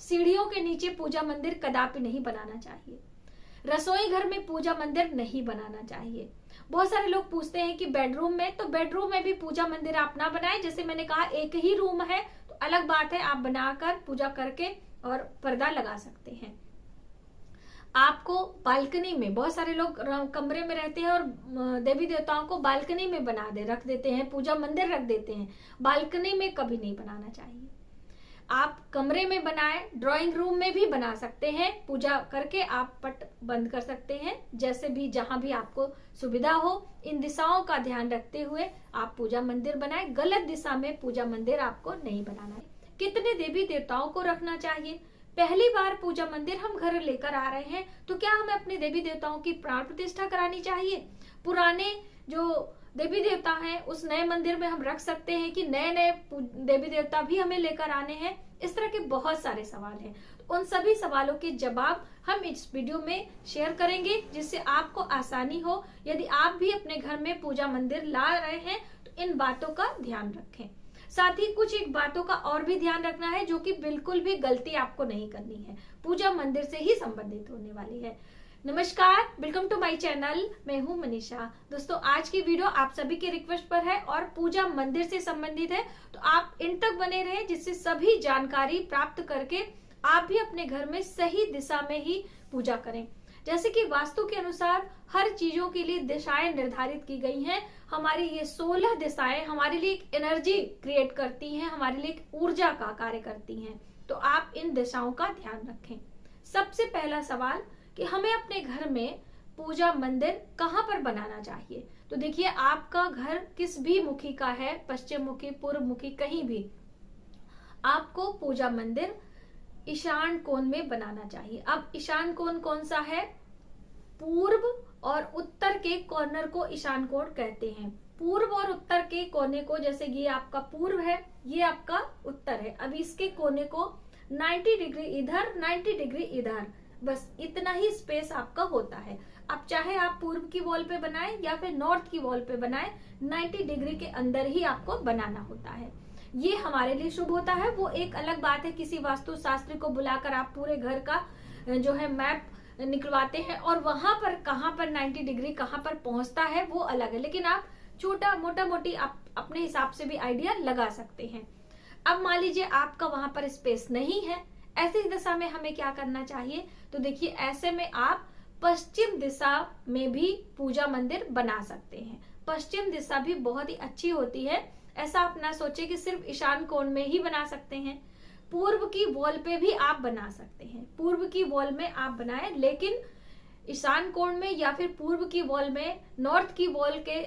सीढ़ियों के नीचे पूजा मंदिर कदापि नहीं बनाना चाहिए। रसोई घर में पूजा मंदिर नहीं बनाना चाहिए। बहुत सारे लोग पूछते हैं कि बेडरूम में, तो बेडरूम में भी पूजा मंदिर आप ना बनाएं। जैसे मैंने कहा, एक ही रूम है तो अलग बात है, आप बनाकर पूजा करके और पर्दा लगा सकते हैं। आपको बालकनी में, बहुत सारे लोग कमरे में रहते हैं और देवी देवताओं को बालकनी में रख देते हैं, पूजा मंदिर रख देते हैं। बालकनी में कभी नहीं बनाना चाहिए। आप कमरे में बनाएं, ड्राइंग रूम में भी बना सकते हैं। पूजा करके आप पट बंद कर सकते हैं, जैसे भी जहां भी आपको सुविधा हो। इन दिशाओं का ध्यान रखते हुए आप पूजा मंदिर बनाएं। गलत दिशा में पूजा मंदिर आपको नहीं बनाना है। कितने देवी देवताओं को रखना चाहिए? पहली बार पूजा मंदिर हम घर लेकर आ रहे हैं तो क्या हमें अपने देवी देवताओं की प्राण प्रतिष्ठा करानी चाहिए? पुराने जो देवी देवता हैं उस नए मंदिर में हम रख सकते हैं कि नए नए देवी देवता भी हमें लेकर आने हैं? इस तरह के बहुत सारे सवाल हैं। तो उन सभी सवालों के जवाब हम इस वीडियो में शेयर करेंगे, जिससे आपको आसानी हो। यदि आप भी अपने घर में पूजा मंदिर ला रहे हैं तो इन बातों का ध्यान रखें। साथ ही कुछ एक बातों का और भी ध्यान रखना है, जो कि बिल्कुल भी गलती आपको नहीं करनी है, पूजा मंदिर से ही संबंधित होने वाली है। नमस्कार, वेलकम टू माय चैनल। मैं हूं मनीषा। दोस्तों, आज की वीडियो आप सभी के रिक्वेस्ट पर है और पूजा मंदिर से संबंधित है, तो आप इन तक बने रहें, जिससे सभी जानकारी प्राप्त करके आप भी अपने घर में सही दिशा में ही पूजा करें। जैसे कि वास्तु के अनुसार हर चीजों के लिए दिशाएं निर्धारित की गई हैं। हमारी ये 16 दिशाएं हमारे लिए एक एनर्जी क्रिएट करती हैं, हमारे लिए एक ऊर्जा का कार्य करती हैं। तो आप इन दिशाओं का ध्यान रखें। सबसे पहला सवाल कि हमें अपने घर में पूजा मंदिर कहाँ पर बनाना चाहिए? तो देखिए, आपका घर किस भी मुखी का है, पश्चिम मुखी, पूर्व मुखी, कहीं भी आपको पूजा मंदिर ईशान कोण में बनाना चाहिए। अब ईशान कोण कौन सा है? पूर्व और उत्तर के कॉर्नर को ईशान कोण कहते हैं। पूर्व और उत्तर के कोने को, जैसे ये आपका पूर्व है, ये आपका उत्तर है। अब इसके कोने को 90 डिग्री इधर, 90 डिग्री इधर, बस इतना ही स्पेस आपका होता है। अब चाहे आप पूर्व की वॉल पे बनाएं या फिर नॉर्थ की वॉल पे बनाएं, 90 डिग्री के अंदर ही आपको बनाना होता है। ये हमारे लिए शुभ होता है। वो एक अलग बात है, किसी वास्तु शास्त्री को बुलाकर आप पूरे घर का जो है मैप निकलवाते हैं और वहां पर कहाँ पर 90 डिग्री कहाँ पर पहुंचता है वो अलग है, लेकिन आप छोटा मोटी आप अपने हिसाब से भी आइडिया लगा सकते हैं। अब मान लीजिए आपका वहां पर स्पेस नहीं है, ऐसी दिशा में हमें क्या करना चाहिए? तो देखिए, ऐसे में आप पश्चिम दिशा में भी पूजा मंदिर बना सकते हैं। पश्चिम दिशा भी बहुत ही अच्छी होती है। ऐसा आप ना सोचे कि सिर्फ ईशान कोण में ही बना सकते हैं। पूर्व की वॉल पे भी आप बना सकते हैं। पूर्व की वॉल में आप बनाएं, लेकिन ईशान कोण में या फिर पूर्व की वॉल में, नॉर्थ की वॉल के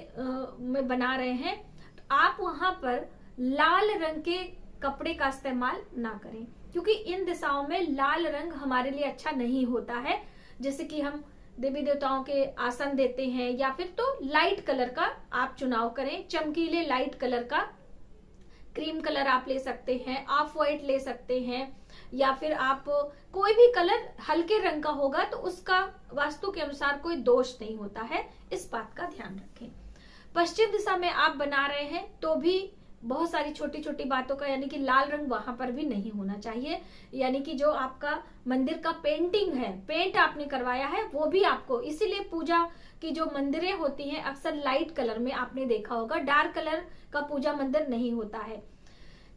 में बना रहे हैं तो आप वहां पर लाल रंग के कपड़े का इस्तेमाल ना करें, क्योंकि इन दिशाओं में लाल रंग हमारे लिए अच्छा नहीं होता है। जैसे कि हम देवी देवताओं के आसन देते हैं, या फिर तो लाइट कलर का आप चुनाव करें। चमकीले लाइट कलर का, क्रीम कलर आप ले सकते हैं, ऑफ व्हाइट ले सकते हैं, या फिर आप कोई भी कलर हल्के रंग का होगा तो उसका वास्तु के अनुसार कोई दोष नहीं होता है। इस बात का ध्यान रखें। पश्चिम दिशा में आप बना रहे हैं तो भी बहुत सारी छोटी छोटी बातों का, यानी कि लाल रंग वहां पर भी नहीं होना चाहिए। यानी कि जो आपका मंदिर का पेंटिंग है, पेंट आपने करवाया है, वो भी आपको, इसीलिए पूजा की जो मंदिरें होती हैं अक्सर लाइट कलर में आपने देखा होगा, डार्क कलर का पूजा मंदिर नहीं होता है।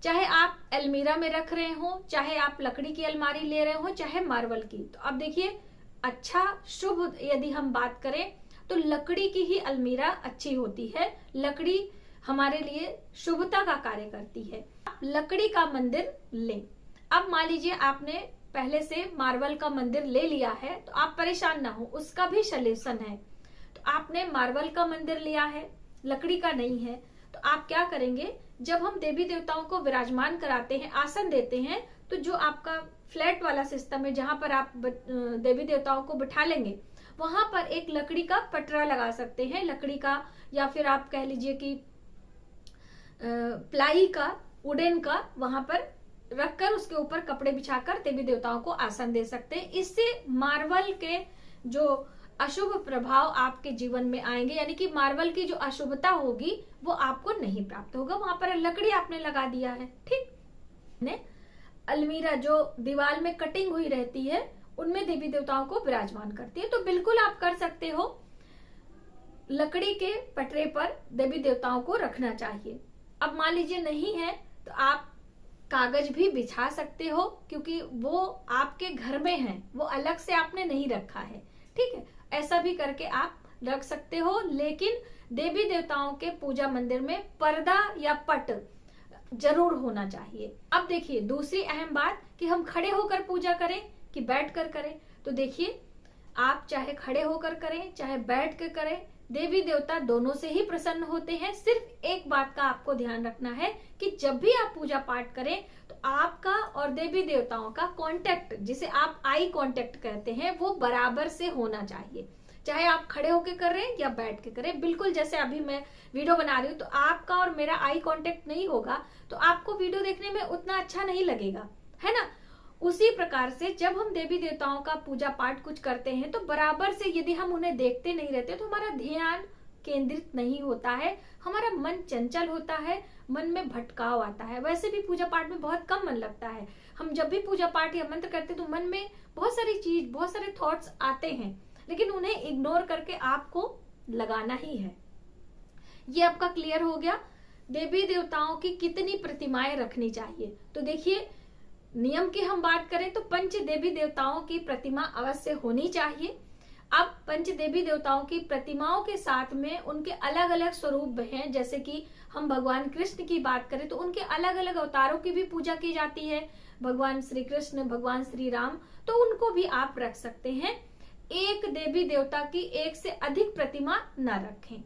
चाहे आप अलमीरा में रख रहे हो, चाहे आप लकड़ी की अलमारी ले रहे हो, चाहे मार्बल की। तो अब देखिए, अच्छा शुभ यदि हम बात करें तो लकड़ी की ही अलमीरा अच्छी होती है। लकड़ी हमारे लिए शुभता का कार्य करती है। आप लकड़ी का मंदिर लें। अब मान लीजिए आपने पहले से मार्बल का मंदिर ले लिया है, तो आप परेशान ना हो, उसका भी सलूशन है। तो आपने मार्बल का मंदिर लिया है, लकड़ी का नहीं है, तो आप क्या करेंगे? जब हम देवी देवताओं को विराजमान कराते हैं, आसन देते हैं, तो जो आपका फ्लैट वाला सिस्टम है, जहां पर आप देवी देवताओं को बिठा लेंगे, वहां पर एक लकड़ी का पटरा लगा सकते हैं, लकड़ी का, या फिर आप कह लीजिए कि प्लाई का, वुडन का, वहां पर रखकर उसके ऊपर कपड़े बिछाकर देवी देवताओं को आसन दे सकते हैं। इससे मार्बल के जो अशुभ प्रभाव आपके जीवन में आएंगे, यानी कि मार्बल की जो अशुभता होगी वो आपको नहीं प्राप्त होगा। वहां पर लकड़ी आपने लगा दिया है, ठीक ने। अलमीरा जो दीवार में कटिंग हुई रहती है उनमें देवी देवताओं को विराजमान करती है। तो बिल्कुल आप कर सकते हो, लकड़ी के पटरे पर देवी देवताओं को रखना चाहिए। अब मान लीजिए नहीं है तो आप कागज भी बिछा सकते हो, क्योंकि वो आपके घर में है, वो अलग से आपने नहीं रखा है। ठीक है, ऐसा भी करके आप रख सकते हो। लेकिन देवी देवताओं के पूजा मंदिर में पर्दा या पट जरूर होना चाहिए। अब देखिए दूसरी अहम बात कि हम खड़े होकर पूजा करें कि बैठ कर करें। तो देखिए आप चाहे खड़े होकर करें चाहे बैठ कर करें, देवी देवता दोनों से ही प्रसन्न होते हैं। सिर्फ एक बात का आपको ध्यान रखना है कि जब भी आप पूजा पाठ करें तो आपका और देवी देवताओं का कांटेक्ट, जिसे आप आई कांटेक्ट कहते हैं, वो बराबर से होना चाहिए। चाहे आप खड़े होकर कर रहे हैं या बैठ के करें। बिल्कुल जैसे अभी मैं वीडियो बना रही हूँ तो आपका और मेरा आई कांटेक्ट नहीं होगा तो आपको वीडियो देखने में उतना अच्छा नहीं लगेगा, है ना। उसी प्रकार से जब हम देवी देवताओं का पूजा पाठ कुछ करते हैं तो बराबर से यदि हम उन्हें देखते नहीं रहते तो हमारा ध्यान केंद्रित नहीं होता है, हमारा मन चंचल होता है, मन में भटकाव आता है। वैसे भी पूजा पाठ में बहुत कम मन लगता है। हम जब भी पूजा पाठ या मंत्र करते हैं तो मन में बहुत सारी चीज, बहुत सारे थॉट्स आते हैं, लेकिन उन्हें इग्नोर करके आपको लगाना ही है। ये आपका क्लियर हो गया। देवी देवताओं की कितनी प्रतिमाएं रखनी चाहिए। तो देखिए नियम की हम बात करें तो पंच देवी देवताओं की प्रतिमा अवश्य होनी चाहिए। अब पंच देवी देवताओं की प्रतिमाओं के साथ में उनके अलग अलग स्वरूप हैं। जैसे कि हम भगवान कृष्ण की बात करें तो उनके अलग अलग अवतारों की भी पूजा की जाती है। भगवान श्री कृष्ण, भगवान श्री राम, तो उनको भी आप रख सकते हैं। एक देवी देवता की एक से अधिक प्रतिमा न रखें।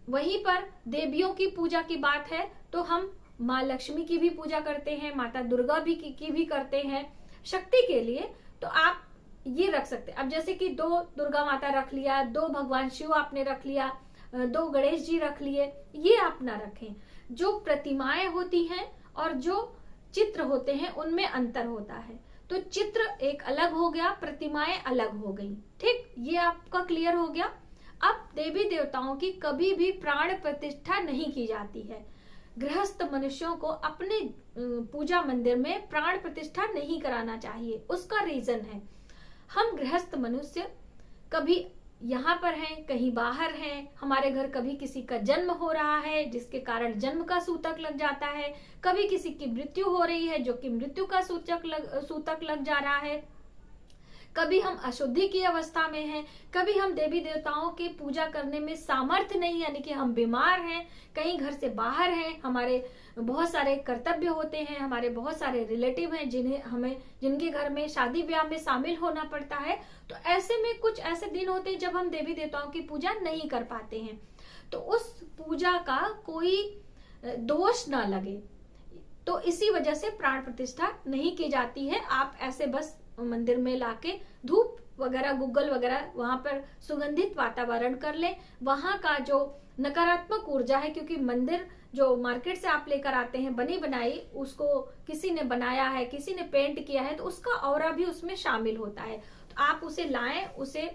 वहीं पर देवियों की पूजा की बात है तो हम माँ लक्ष्मी की भी पूजा करते हैं, माता दुर्गा भी की भी करते हैं शक्ति के लिए। तो आप ये रख सकते हैं। अब जैसे कि 2 दुर्गा माता रख लिया, 2 भगवान शिव आपने रख लिया, 2 गणेश जी रख लिए, ये आप ना रखें। जो प्रतिमाएं होती हैं और जो चित्र होते हैं उनमें अंतर होता है। तो चित्र एक अलग हो गया, प्रतिमाएं अलग हो गई। ठीक, ये आपका क्लियर हो गया। अब देवी देवताओं की कभी भी प्राण प्रतिष्ठा नहीं की जाती है। गृहस्थ मनुष्यों को अपने पूजा मंदिर में प्राण प्रतिष्ठा नहीं कराना चाहिए। उसका रीजन है, हम गृहस्थ मनुष्य कभी यहाँ पर हैं, कहीं बाहर हैं, हमारे घर कभी किसी का जन्म हो रहा है जिसके कारण जन्म का सूतक लग जाता है, कभी किसी की मृत्यु हो रही है जो कि मृत्यु का सूतक लग जा रहा है, कभी हम अशुद्धि की अवस्था में हैं, कभी हम देवी देवताओं की पूजा करने में सामर्थ्य नहीं, यानी कि हम बीमार हैं, कहीं घर से बाहर हैं, हमारे बहुत सारे कर्तव्य होते हैं, हमारे बहुत सारे रिलेटिव हैं जिनके घर में शादी ब्याह में शामिल होना पड़ता है। तो ऐसे में कुछ ऐसे दिन होते हैं जब हम देवी देवताओं की पूजा नहीं कर पाते हैं। तो उस पूजा का कोई दोष ना लगे, तो इसी वजह से प्राण प्रतिष्ठा नहीं की जाती है। आप ऐसे बस मंदिर में लाके धूप वगैरह, गुग्गल वगैरह, वहां पर सुगंधित वातावरण कर ले। वहां का जो नकारात्मक ऊर्जा है, क्योंकि मंदिर जो मार्केट से आप लेकर आते हैं बनी बनाई, उसको किसी ने बनाया है, किसी ने पेंट किया है, तो उसका ऑरा भी उसमें शामिल होता है। तो आप उसे लाएं, उसे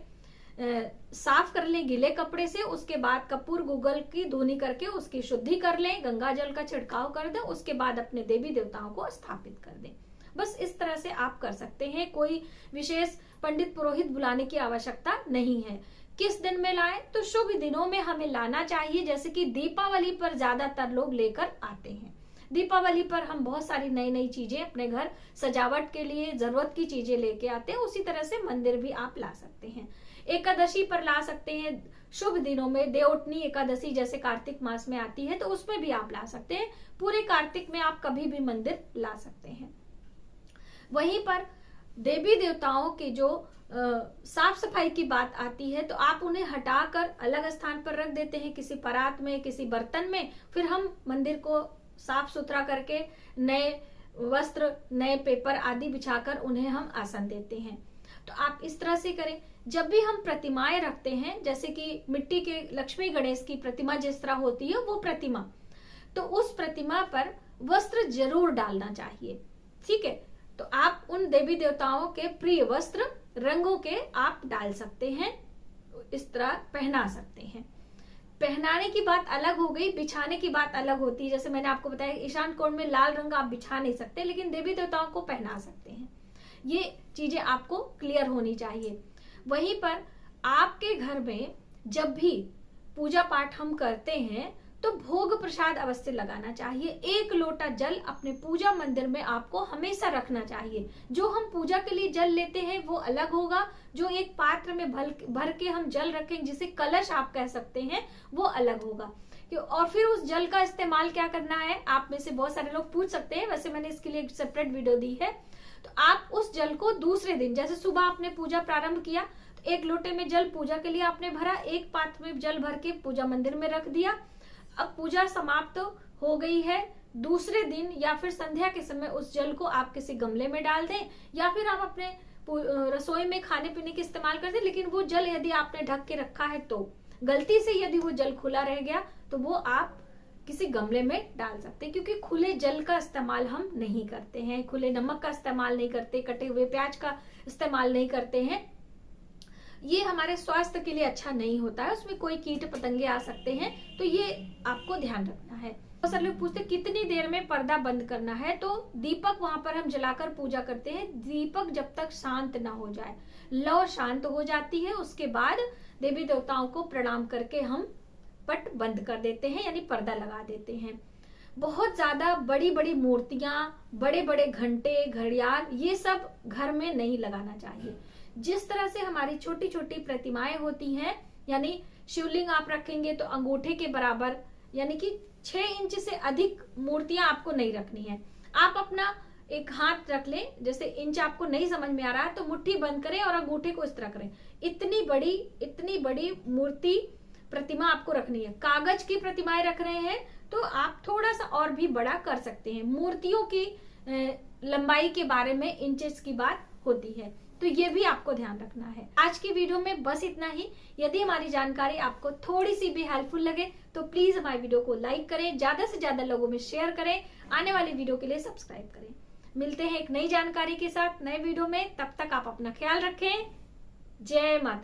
साफ कर लें गीले कपड़े से, उसके बाद कपूर गुग्गल की धुनी करके उसकी शुद्धि कर लें, गंगा जल का छिड़काव कर दें, उसके बाद अपने देवी देवताओं को स्थापित कर दें। बस इस तरह से आप कर सकते हैं। कोई विशेष पंडित पुरोहित बुलाने की आवश्यकता नहीं है। किस दिन में लाएं? तो शुभ दिनों में हमें लाना चाहिए। जैसे कि दीपावली पर ज्यादातर लोग लेकर आते हैं। दीपावली पर हम बहुत सारी नई नई चीजें अपने घर सजावट के लिए जरूरत की चीजें लेके आते हैं। उसी तरह से मंदिर भी आप ला सकते हैं। एकादशी पर ला सकते हैं, शुभ दिनों में देवउठनी एकादशी जैसे कार्तिक मास में आती है तो उसमें भी आप ला सकते हैं। पूरे कार्तिक में आप कभी भी मंदिर ला सकते हैं। वहीं पर देवी देवताओं के जो साफ सफाई की बात आती है तो आप उन्हें हटाकर अलग स्थान पर रख देते हैं, किसी परात में, किसी बर्तन में। फिर हम मंदिर को साफ सुथरा करके नए वस्त्र, नए पेपर आदि बिछाकर उन्हें हम आसन देते हैं। तो आप इस तरह से करें। जब भी हम प्रतिमाएं रखते हैं, जैसे कि मिट्टी के लक्ष्मी गणेश की प्रतिमा जिस तरह होती है वो प्रतिमा, तो उस प्रतिमा पर वस्त्र जरूर डालना चाहिए। ठीक है, तो आप उन देवी देवताओं के प्रिय वस्त्र रंगों के आप डाल सकते हैं, इस तरह पहना सकते हैं। पहनाने की बात अलग हो गई, बिछाने की बात अलग होती है। जैसे मैंने आपको बताया ईशान कोण में लाल रंग आप बिछा नहीं सकते, लेकिन देवी देवताओं को पहना सकते हैं। ये चीजें आपको क्लियर होनी चाहिए। वहीं पर आपके घर में जब भी पूजा पाठ हम करते हैं तो भोग प्रसाद अवश्य लगाना चाहिए। 1 लोटा जल अपने पूजा मंदिर में आपको हमेशा रखना चाहिए। जो हम पूजा के लिए जल लेते हैं वो अलग होगा, जो एक पात्र में भर के हम जल रखें जिसे कलश आप कह सकते हैं, वो अलग होगा। और फिर उस जल का इस्तेमाल क्या करना है, आप में से बहुत सारे लोग पूछ सकते हैं, वैसे मैंने इसके लिए एक सेपरेट वीडियो दी है। तो आप उस जल को दूसरे दिन, जैसे सुबह आपने पूजा प्रारंभ किया तो 1 लोटे में जल पूजा के लिए आपने भरा, एक पात्र में जल भर के पूजा मंदिर में रख दिया। अब पूजा समाप्त हो गई है, दूसरे दिन या फिर संध्या के समय उस जल को आप किसी गमले में डाल दें, या फिर आप अपने रसोई में खाने पीने के इस्तेमाल कर दें। लेकिन वो जल यदि आपने ढक के रखा है तो गलती से यदि वो जल खुला रह गया तो वो आप किसी गमले में डाल सकते हैं, क्योंकि खुले जल का इस्तेमाल हम नहीं करते हैं, खुले नमक का इस्तेमाल नहीं करते, कटे हुए प्याज का इस्तेमाल नहीं करते हैं। ये हमारे स्वास्थ्य के लिए अच्छा नहीं होता है, उसमें कोई कीट पतंगे आ सकते हैं, तो ये आपको ध्यान रखना है। बहुत सारे लोग पूछते कितनी देर में पर्दा बंद करना है, तो दीपक वहां पर हम जलाकर पूजा करते हैं। दीपक जब तक शांत ना हो जाए, लौ शांत हो जाती है, उसके बाद देवी देवताओं को प्रणाम करके हम पट बंद कर देते हैं, यानी पर्दा लगा देते हैं। बहुत ज्यादा बड़ी बड़ी मूर्तियां, बड़े बड़े घंटे, घड़ियाल, ये सब घर में नहीं लगाना चाहिए। जिस तरह से हमारी छोटी छोटी प्रतिमाएं होती हैं, यानी शिवलिंग आप रखेंगे तो अंगूठे के बराबर, यानी कि 6 इंच से अधिक मूर्तियां आपको नहीं रखनी है। आप अपना एक हाथ रख लें, जैसे इंच आपको नहीं समझ में आ रहा है तो मुट्ठी बंद करें और अंगूठे को इस तरह करें। इतनी बड़ी मूर्ति प्रतिमा आपको रखनी है। कागज की प्रतिमाएं रख रहे हैं तो आप थोड़ा सा और भी बड़ा कर सकते हैं। मूर्तियों की लंबाई के बारे में इंचेस की बात होती है, तो ये भी आपको ध्यान रखना है। आज की वीडियो में बस इतना ही। यदि हमारी जानकारी आपको थोड़ी सी भी हेल्पफुल लगे तो प्लीज हमारी वीडियो को लाइक करें, ज्यादा से ज्यादा लोगों में शेयर करें, आने वाली वीडियो के लिए सब्सक्राइब करें। मिलते हैं एक नई जानकारी के साथ नए वीडियो में, तब तक आप अपना ख्याल रखें। जय माता।